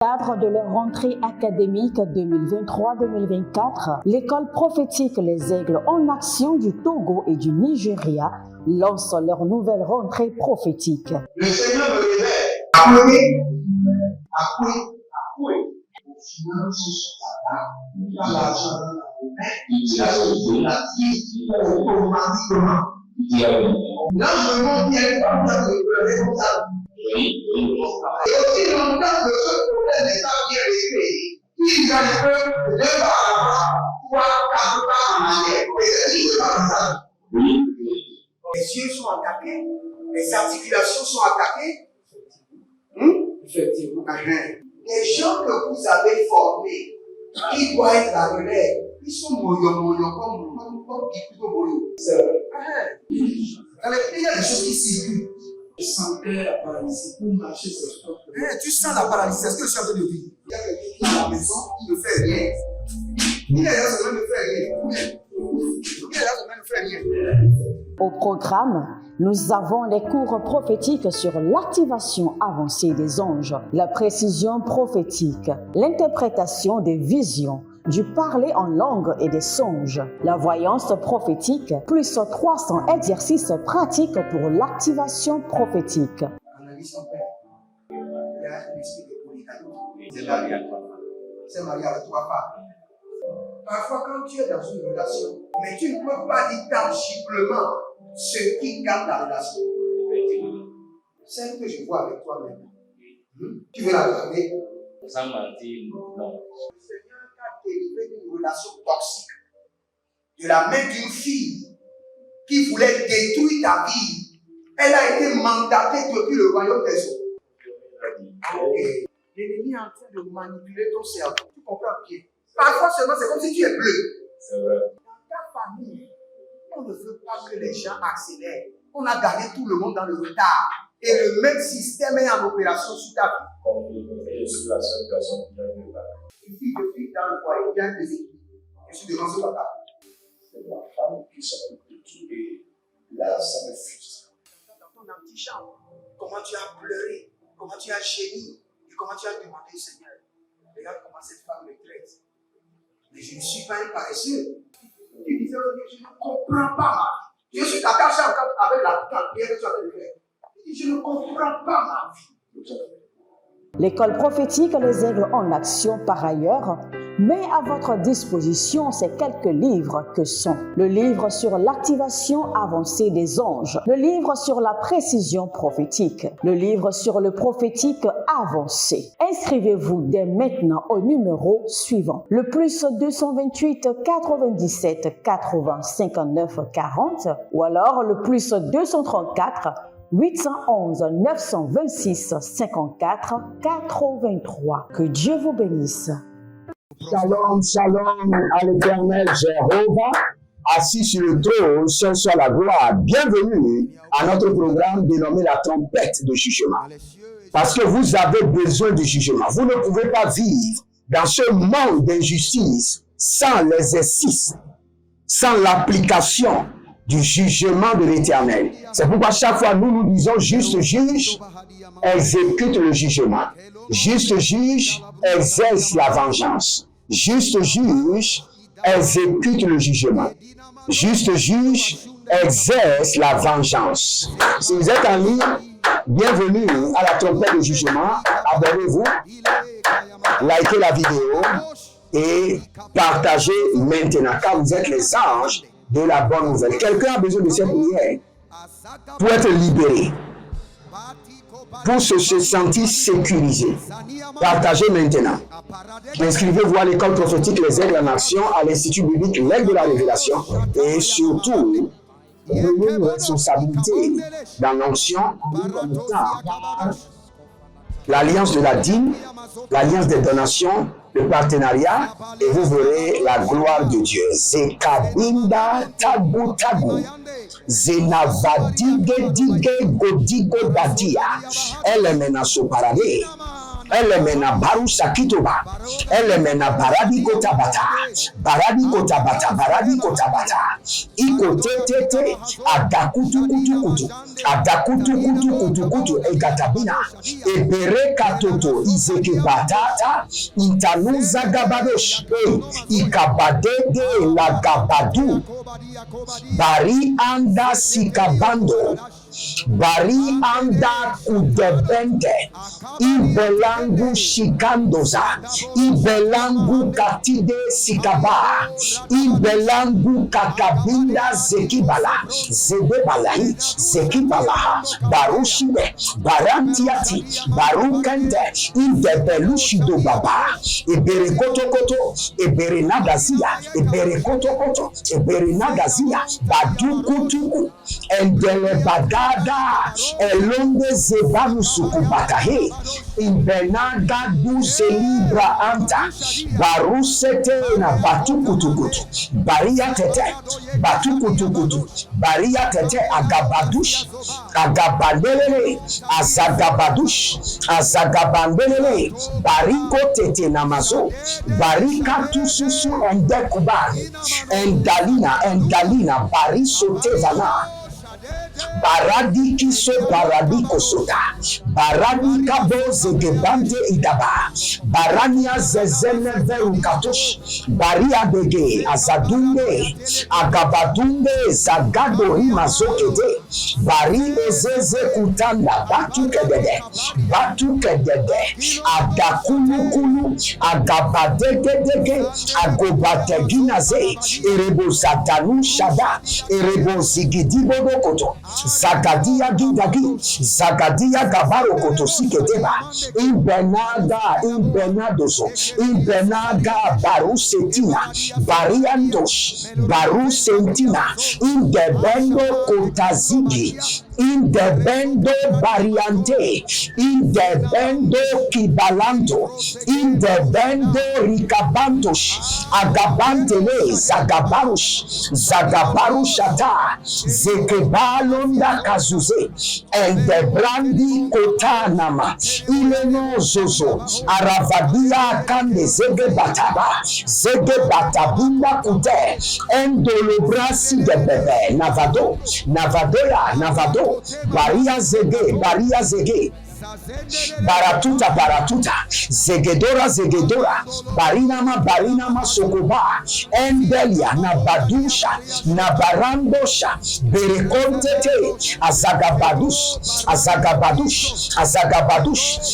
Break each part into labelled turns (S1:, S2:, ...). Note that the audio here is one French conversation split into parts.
S1: Cadre de leur rentrée académique 2023-2024, l'école prophétique Les Aigles en Action du Togo et du Nigeria lance leur nouvelle rentrée prophétique.
S2: Le Seigneur me révèle. Appelez. Finance, dans l'argent, il a la vie automatiquement. Là, je monte bien comme ça, le responsable. Et aussi longtemps que ce problème n'est pas bien réglé, il y a des peuples de par là-bas, 3, 4 pas en arrière. Et c'est pas ça. Les yeux sont attaqués, les articulations sont attaquées. Effectivement. Les gens que vous avez formés, qui doivent être la relève, ils sont moyons comme plutôt moyons. C'est vrai. Dans les pays, il y a des choses qui circulent. Je sentais la paralysie pour marcher sur ce sport. Tu sens la paralysie, c'est ce que je suis en train de dire. Il y a quelqu'un qui est à la maison, qui ne fait rien. Il y a des gens qui ne fait rien.
S1: Au programme, nous avons les cours prophétiques sur l'activation avancée des anges, la précision prophétique, l'interprétation des visions, du parler en langue et des songes, la voyance prophétique, plus 300 exercices pratiques pour l'activation prophétique.
S2: Analyse son père. Il y a un esprit de polygame. C'est marié à trois femmes. C'est marié à trois femmes. Parfois, quand tu es dans une relation, mais tu ne peux pas dire tangiblement ce qui garde la relation. Celle que je vois avec toi maintenant. Tu veux la regarder?
S3: Sans mentir, non.
S2: Délivré d'une relation toxique de la main d'une fille qui voulait détruire ta vie. Elle a été mandatée depuis le royaume des eaux. L'ennemi est en train de manipuler ton cerveau. Tu comprends bien? Parfois seulement, c'est comme si tu es bleu.
S3: C'est vrai.
S2: Dans ta famille, on ne veut pas que les gens accélèrent. On a gardé tout le monde dans le retard. Et le même système est en opération sur ta vie.
S3: Comme je suis la seule personne qui a vu ça.
S2: Une fille de fille dans le foyer, bien déséquilibrée. Je suis devant ce papa.
S3: C'est ma femme qui s'occupe de tout et là, ça me frustre.
S2: Dans ton antichambre, comment tu as pleuré, comment tu as gémi et comment tu as demandé au Seigneur. Regarde comment cette femme me traite. Mais je ne suis pas un paresseux. Tu disais, je ne comprends pas ma vie. Je suis attaché avec la prière que tu as fait de faire. Je ne comprends pas ma vie.
S1: L'école prophétique Les Aigles en Action, par ailleurs, met à votre disposition ces quelques livres que sont le livre sur l'activation avancée des anges, le livre sur la précision prophétique, le livre sur le prophétique avancé. Inscrivez-vous dès maintenant au numéro suivant, le plus 228 97 80 59 40 ou alors le plus 234 811 926 54 83. Que Dieu vous bénisse.
S4: Shalom, shalom à l'Éternel Jéhovah, assis sur le trône, seul soit la gloire. Bienvenue à notre programme dénommé la trompette de jugement. Parce que vous avez besoin de jugement. Vous ne pouvez pas vivre dans ce monde d'injustice sans l'exercice, sans l'application du jugement de l'Éternel. C'est pourquoi chaque fois nous disons juste juge, exécute le jugement. Juste juge, exerce la vengeance. Juste juge, exécute le jugement. Juste juge, exerce la vengeance. Si vous êtes en ligne, bienvenue à la trompette de jugement. Abonnez-vous, likez la vidéo et partagez maintenant car vous êtes les anges de la bonne nouvelle. Quelqu'un a besoin de cette prière pour être libéré, pour se sentir sécurisé. Partagez maintenant. Inscrivez-vous à l'école prophétique Les Aigles en Action, à l'Institut biblique L'Aigle de la Révélation et surtout, prenez une responsabilité dans l'onction en l'alliance de la dîme, l'alliance des donations, le partenariat, et vous verrez la gloire de Dieu. Zekabinda tabu tabu. Zenavadige dige godigo dadia. Elle menace parade. Elemena barusa kitoba. Elemena baradi kotabata. Baradi kotabata. Baradi kotabata. Iko tete. Adakutu kutu kutu. Adakutu kutu kutu kutu. Egatabina. Ebere katoto. Izeke batata. Intanuza gabadosh. Ikabadede la gabadu. Bari anda sikabando. Bari anda kudebende. Ibelangu shikandoza. Ibelangu katide sikaba. Ibelangu kakabinda zekibala. Zedebalahi. Zekibalaha. Barushibe. Barantiati. Barukende. Indebelushido baba. Ebere koto koto. Ebere nagazia. Ebere koto koto. Ebere nagazia. Badukutuku. Endele bagada. Elonde zebanu sukubatahe. Imbenaga duze libra anta. Barusete na batukutukutu. Baria tete. Batukutukutu. Baria tete agabadush. Agabandelele. Azagabadush. Azagabandelele. Bariko tete namazo. Barika tususu endekubani. Endalina. Bariso tevana. Baradi kiso baradiko soda. Baradi kabo zegebante idaba. Barania zezene veru katosh. Baria bege azadunge. Agabadunge zagado rima zokete. Bari ezeze kutanda batu kedede. Adakulu agabadegedege. Agobategina ze. Erebo satanu shada. Erebo zigidibo koto. Zagadia gidagi, Zagadia gabaro koto siketeba, imbenadozo, imbenaga barusetina, bariandosh, barusentina, indebendo kotazigi, indebendo bariante, indebendo kibalanto, indebendo rikabantosh, agabantele, zagabarushata, zekebalonda kazuze, endebrandi kotanama, ileno zozo, aravadia kande zege batabunda kute, endolobrasi de bebe, navado, baria zege, baratuta, zegedora, barinama sokoba, endelia, na badusha, na barandosha, berekontete,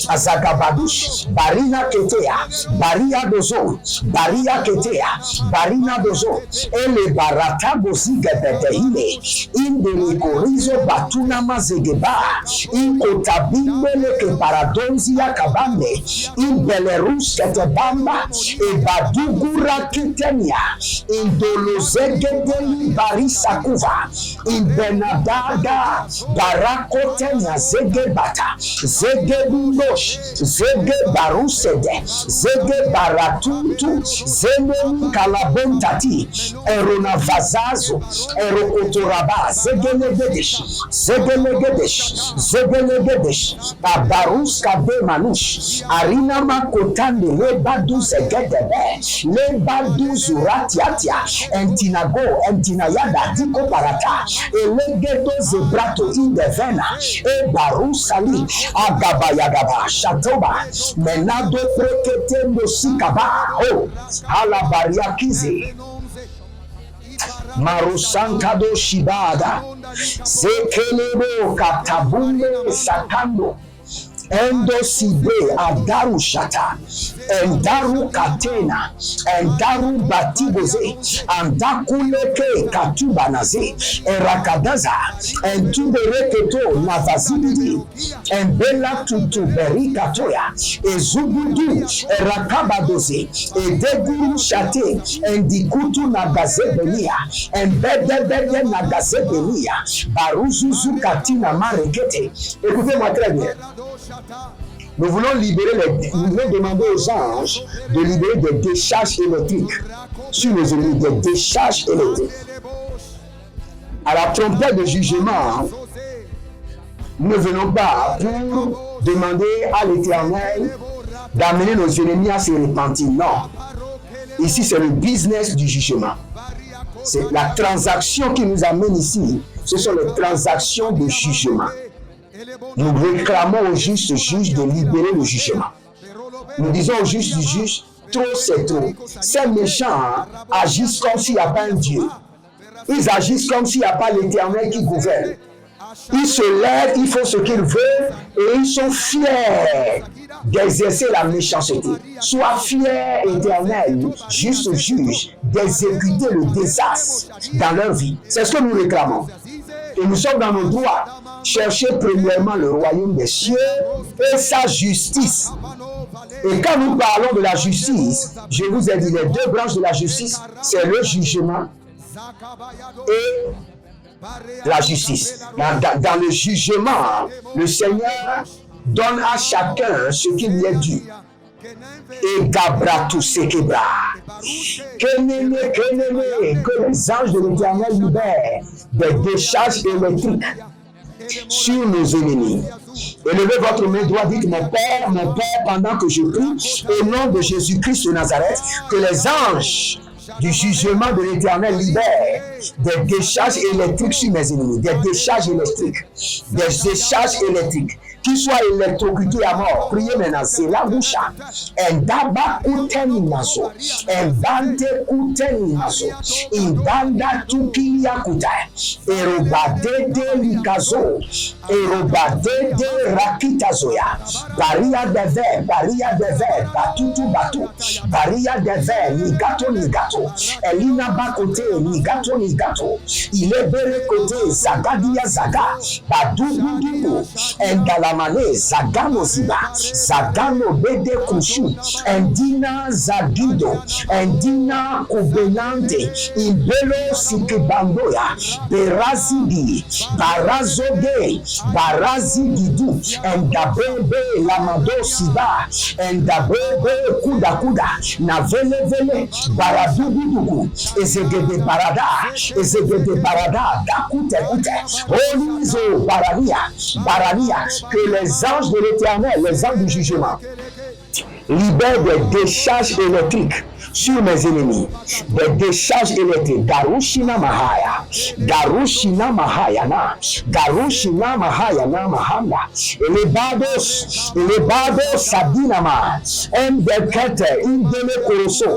S4: azagabadush, barina ketea, barina dozo, ele baratago zigedehile, indele korizo batuna mazegeba, inkotabinde ke paradonzia kabande in Belarus ketebamba e badugura kitenia in dolozegedeli barisa kuva in Benadaga barakotenia zegebata zegebulosh zege barusede zege baratutu zene kalabontati erona vazazo erokotoraba zegelegedesh Barus Kabe Manush, Arina Makotande, Lebadu Zegedebe, Lebadu Zuratiatia, Entinago, Entinayada, Diko Parata, Elegedo Zebrato in the Vena, Barusali, Agabayagaba, Shatoba, Menado Preketendo Sikaba, Oh, Halabariakizi. Marusankado Shibada, Zekelebo Katabunde Sakando, Endo Sibe Adaru Shata, Endaru Katena, Endaru Batiboze, Andakuleke Katubanaze, Erakadaza, Entubereketo Navazibidi, Embela Tutuberikatoya, Ezubudu, Erakabadoze, Edeguru Shate, Endikutu Nagazebenia, Embedebede Nagazebenia, Baruzuzu Katina Marekete. Écoutez-moi très bien. Nous voulons demander aux anges de libérer des décharges électriques sur les ennemis, des décharges électriques. À la trompette de jugement, nous ne venons pas pour demander à l'Éternel d'amener nos ennemis à se repentir. Non. Ici, c'est le business du jugement. C'est la transaction qui nous amène ici. Ce sont les transactions de jugement. Nous réclamons au juste juge de libérer le jugement. Nous disons au juste juge, trop c'est trop. Ces méchants agissent comme s'il n'y a pas un Dieu. Ils agissent comme s'il n'y a pas l'Éternel qui gouverne. Ils se lèvent, ils font ce qu'ils veulent et ils sont fiers d'exercer la méchanceté. Sois fier, Éternel, juste juge, d'exécuter le désastre dans leur vie. C'est ce que nous réclamons. Et nous sommes dans nos droits. Cherchez premièrement le royaume des cieux et sa justice. Et quand nous parlons de la justice, je vous ai dit, les deux branches de la justice, c'est le jugement et la justice. Dans le jugement, le Seigneur donne à chacun ce qui lui est dû. Et Gabratu Sekebra. Que les anges de l'Éternel libèrent des décharges électriques sur nos ennemis. Élevez votre main droite, dites mon Père, pendant que je prie, au nom de Jésus-Christ de Nazareth, que les anges du jugement de l'Éternel libèrent des décharges électriques sur mes ennemis, des décharges électriques, qu'ils soient électrocutés à mort. Priez maintenant, c'est la bouche. Endaba kutenimaso, endante kutenimaso, indanda tukilia kuta, erobadede likazo, erobadede rakitazoya, baria de ver, batutu batu, baria de ver, nigato, elina bakote, nigato, il est bere kote, zagadia zaga, badubudu, endalamane, zagano ziba, zagano bede kushu, endina zagido, endina kubenante, imbelo sikibandoya, berazigi, barazoge, barazigidu, endabebe lamado siba, endabebe kuda, navele, baradubuduku, ezegede barada, dakute, olizo, barania, que les anges de l'Éternel, les anges du jugement, libèrent des décharges électriques sur mes ennemis, des décharges électriques. Garushina Mahayana Mahanda, Elebado Sabinama, Mbekete, Indele Koroso,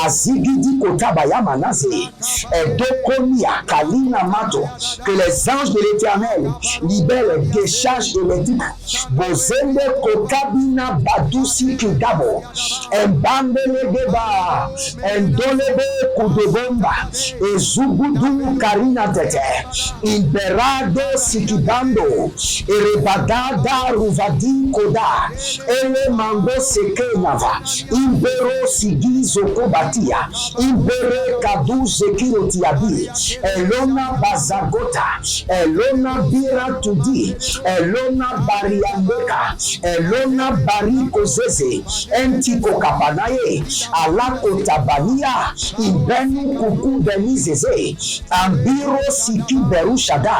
S4: Azigidi Kotabaya Manaze, Edokonia, Kalina Mato, que les anges de l'Éternel libèrent les décharges électriques. Bozende Kotabina Badusi Kidabo, Mbandele Deba, Endolebe Kudobomba, Ezugudu Karina Tete, Imberado Sikibando, Erebadada Ruvadi Koda, Ele Mando Sekenava, Imbero Sigizo Kobatia, Imbere Kadu Sekirotiabi, Elona Bazagota, Elona Bira Tudi, Elona Bariandeka, Elona Bariko Zeze, Entiko Kapanaye, Alakotabania, Ibenu Kuku Denizeze, Ambiro Siki Berushada,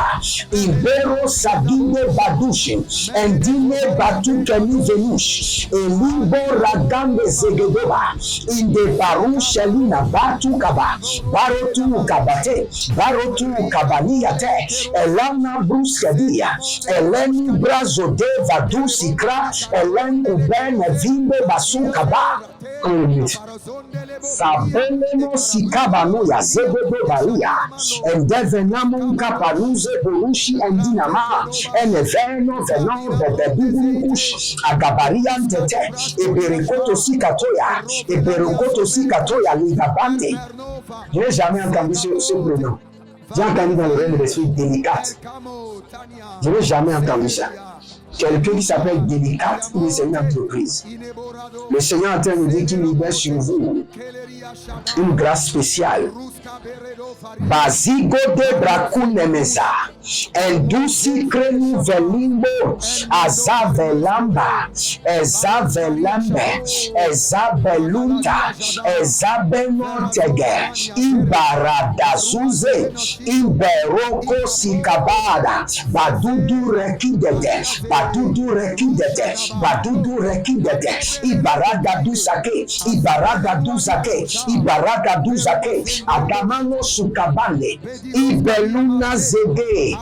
S4: Ibero Sagine Badushin, Endine Batu Keni Venush, Elimbo Ragambe Zegedeba, Inde Baru Shelina Batu Kaba, Barotu Kabate, Barotu Kabaniate, Elana Bruskedia, Eleni Brazo de Vadu Sikra, Elen Uben Vimbe Basu Kaba. Sabelemo sikabano ya zebebe baria, endevenamo kapaluze borushi endinama, eneveno venon bebebukush, agabarian tete, eberekoto sikatoya ligabante. Je n'ai jamais entendu ce prénom. J'ai entendu dans le règne de l'esprit délicate. Je n'ai jamais entendu ça. Quelqu'un qui s'appelle Délicate, mais c'est une entreprise. Le Seigneur est en train de dire qu'il libère sur vous une grâce spéciale. Bazigo de Brakunemesa, Endusi Krenu Velimbo, Azavelamba, Ezavelambe, Ezabelunta, Ezabelotege, Imbaradazuze, Imberoko Sikabada, Badudu Rekidete, Badudu rekidete, badudu rekidete, ibaragadu sake, ibaragadu sake, ibaragadu sake, adamano sukabande, ibeluna zege,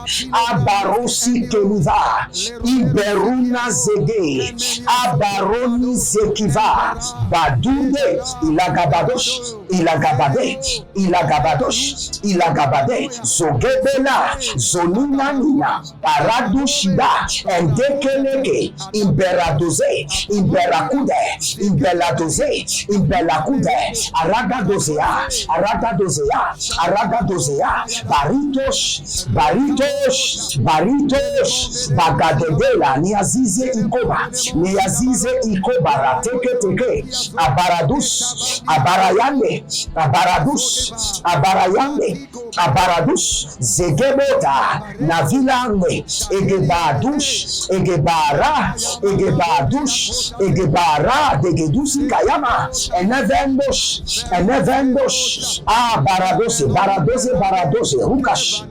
S4: abarosi keliva, iberuna zege, abaroni zekiva, badude, ilagabadosh, ilagabade, ilagabadosh, ilagabade, zogebela, zonina nina, paradushida, endekeleke, imberadoze, imberakude, imbeladoze, imbelakude, aragadozea, aragadozea, aragadozea, baritos, baritos, baritos, bagadedela, niazize ikoba, niazize ikoba, rateke teke, abaradus, abarayande, abaradus, abarayande, abaradus, zegebota, navilande, egebadush, egebara, egebadush, egebara, degedusi kayama, enevendosh, enevendosh, baradose, baradose, baradose, rukash.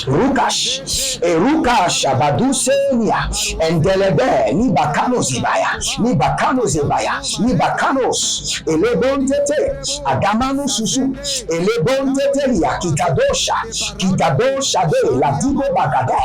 S4: Rukash, Rukash, Abadusenia, and Delebe, Nibakano Zibaya, Nibakano Zibaya, Nibakanos, Elebontete, Adamano Susu, Elebontete, Kitadosha, Kitadosha de Latigo Bagade,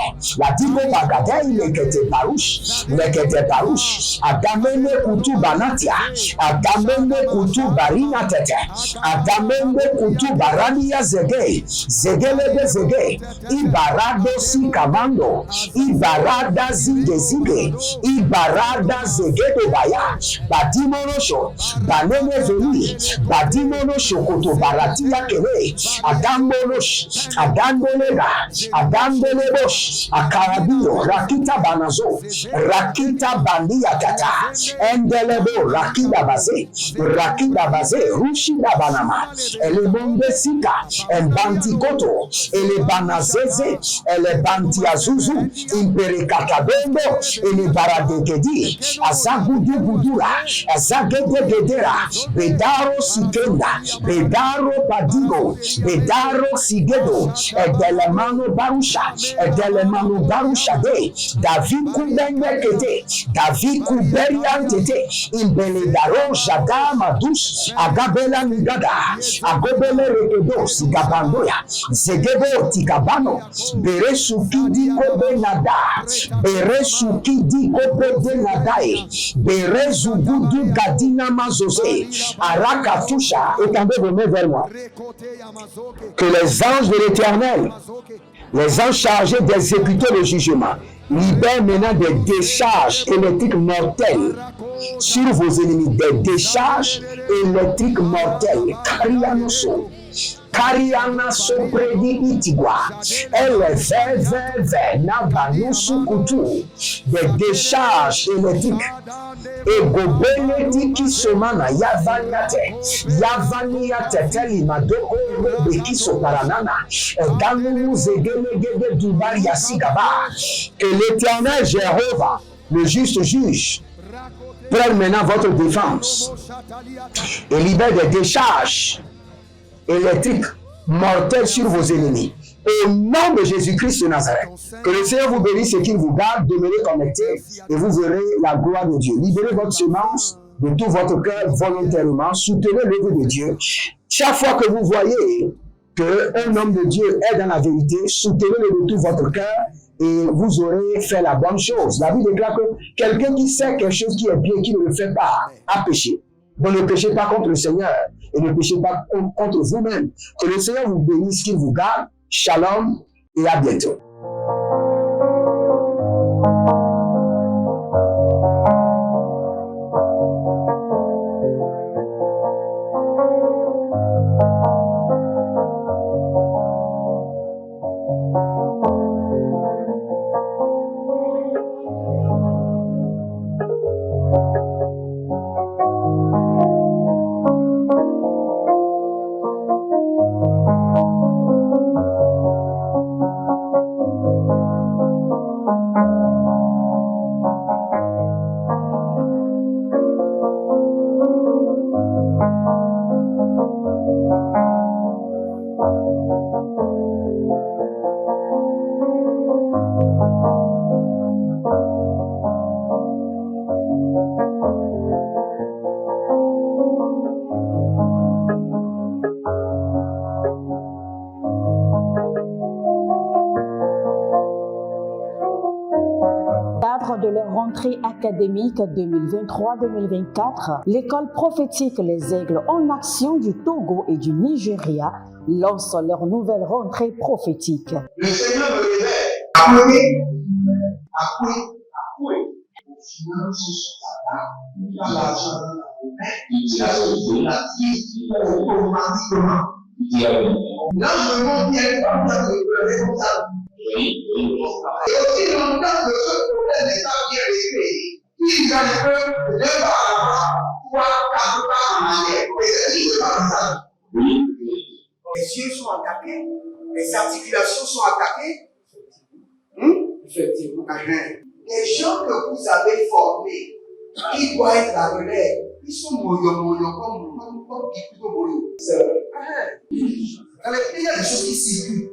S4: Lekete Parush, Adamene Kutu Banatia, Adamene Kutu Barina Tete, Adamene Kutu Barania Zege, Zegele Zege, Ibarado si kamando, Ibarada zige zige, Ibarada zegedo baya, Badimonosho, Banene veli, Badimonosho koto baratia kele, Adambonosh, Adambolega, Adambelebosh, Akarabio, Rakita banazo, Rakita bandia kata, Endelebo, Rakida baze, Rushida banama, Elebonde sika, Embantikoto, Elebanazeze, Elebantiazuzu, Impericatadondo, Elebaradegedi, Azagudu Gudura, Azagedegedera, Bedaro Sikenda, Bedaro Badigo, Bedaro Sigedo, Edelemano Barusha, Edelemano Barusha de, Daviku Bengekete, Daviku Beriantete, Imbeledaro Jadama Dus, Agabela Nigada, Agobele Rekedo, Sigabandoya, Zegebo Tikabano, Beresukidi kobe nada, Beresukidi kobe de nadae, Berezugudu gadina mazose, Arakatusha, étendez vos mains vers moi. Que les anges de l'Éternel, les anges chargés d'exécuter le jugement, libèrent maintenant des décharges électriques mortelles sur vos ennemis, des décharges électriques mortelles. Karianoso. Kariana sopredi itigua, LVVV, Nabanusu Kutu, des décharges électriques, et Gobeneti Somana, Yavaniate, Yavaniate, Telimado, Bekiso Paranana, et Ganou Zegelegede Dubaria Sigaba, que l'Éternel Jéhovah, le juste juge, prenne maintenant votre défense et libère des décharges électrique mortel sur vos ennemis. Au nom de Jésus-Christ de Nazareth, que le Seigneur vous bénisse et qu'il vous garde, demeurez connectés et vous verrez la gloire de Dieu. Libérez votre semence de tout votre cœur volontairement, soutenez l'œuvre de Dieu. Chaque fois que vous voyez qu'un homme de Dieu est dans la vérité, soutenez-le de tout votre cœur et vous aurez fait la bonne chose. La Bible déclare que quelqu'un qui sait quelque chose qui est bien, qui ne le fait pas, a péché. Donc ne péchez pas contre le Seigneur et ne péchez pas contre vous-même. Que le Seigneur vous bénisse, qu'il vous garde. Shalom et à bientôt.
S1: rentrée académique 2023-2024, l'école prophétique Les Aigles en Action du Togo et du Nigeria lance leur nouvelle rentrée prophétique.
S2: Le Seigneur me révèle. Appuyez. Finances, il a l'argent dans la main, il a la vie automatiquement. Là, je me montre bien comme ça, de comme ça. Et aussi longtemps que ce problème n'est pas bien réglé, il y a un peu de pas à l'avant, 3, 4 pas en arrière. Et c'est pas comme ça. Les yeux sont attaqués, les articulations sont attaquées. Effectivement. Les gens que vous avez formés, qui doivent être la relève, ils sont moyo comme plutôt moyo. C'est vrai. Dans les pays, il y a des choses qui circulent.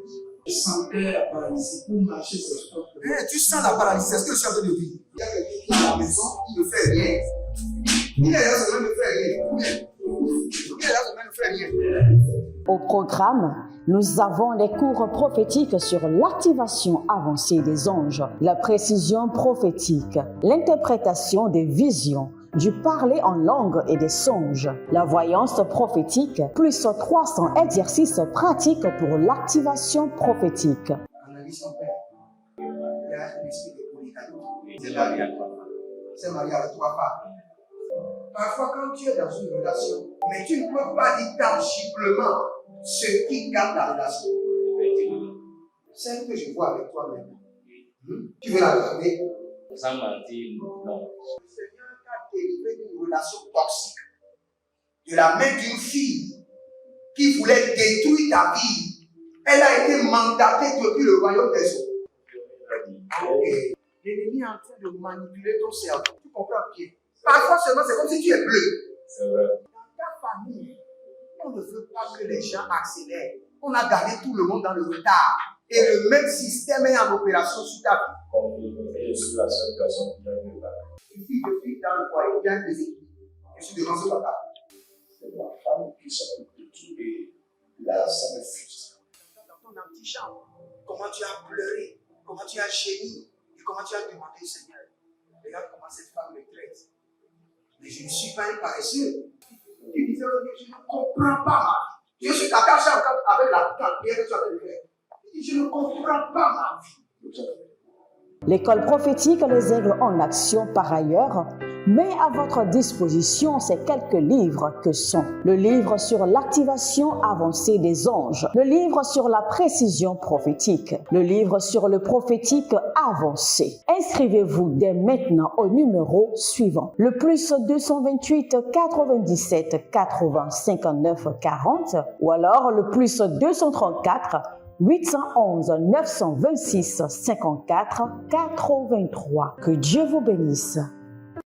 S3: Je sentais la paralysie pour marcher sur ce sport.
S2: Tu sens la paralysie, c'est ce que je suis en train de dire. Il y a quelqu'un qui est à la maison, qui ne fait rien. Il est là, ça ne fait rien. Il est là, ça ne fait rien.
S1: Au programme, nous avons les cours prophétiques sur l'activation avancée des anges, la précision prophétique, l'interprétation des visions, du parler en langue et des songes, la voyance prophétique, plus 300 exercices pratiques pour l'activation prophétique.
S2: Analyse son père. Il y a un esprit de polygamie. C'est marié à 3 femmes. C'est marié à 3 femmes. Parfois, quand tu es dans une relation, mais tu ne peux pas dire tangiblement ce qui garde la relation. Celle que je vois avec toi maintenant. Tu veux la garder?
S3: Sans mentir, non.
S2: Le Seigneur t'a délivré d'une relation toxique. De la main d'une fille qui voulait détruire ta vie. Elle a été mandatée depuis le royaume des eaux. Okay. L'ennemi est en train de manipuler ton cerveau. Tu comprends bien? Parfois seulement, c'est comme si tu es bleu.
S3: C'est vrai.
S2: Dans ta famille, on ne veut pas que les gens accélèrent. On a gardé tout le monde dans le retard. Et le même système est en opération sur ta vie.
S3: Je suis la seule personne qui a vu ça.
S2: Une fille de fille dans le foyer, bien déséquilibrée. Je suis devant ce papa.
S3: C'est ma femme qui s'occupe de tout et là, ça me frustre.
S2: Dans ton antichambre, comment tu as pleuré, comment tu as gémi et comment tu as demandé au Seigneur. Regarde comment cette femme me traite. Mais je ne suis pas un paresseux. Tu disais, je ne comprends pas ma vie. Je suis attaché avec la prière que tu as fait de faire. Je ne comprends pas ma vie.
S1: L'école prophétique Les Aigles en Action, par ailleurs, met à votre disposition ces quelques livres que sont le livre sur l'activation avancée des anges, le livre sur la précision prophétique, le livre sur le prophétique avancé. Inscrivez-vous dès maintenant au numéro suivant, le plus 228 97 80 59 40 ou alors le plus 234 811 926 54 83. Que Dieu vous bénisse.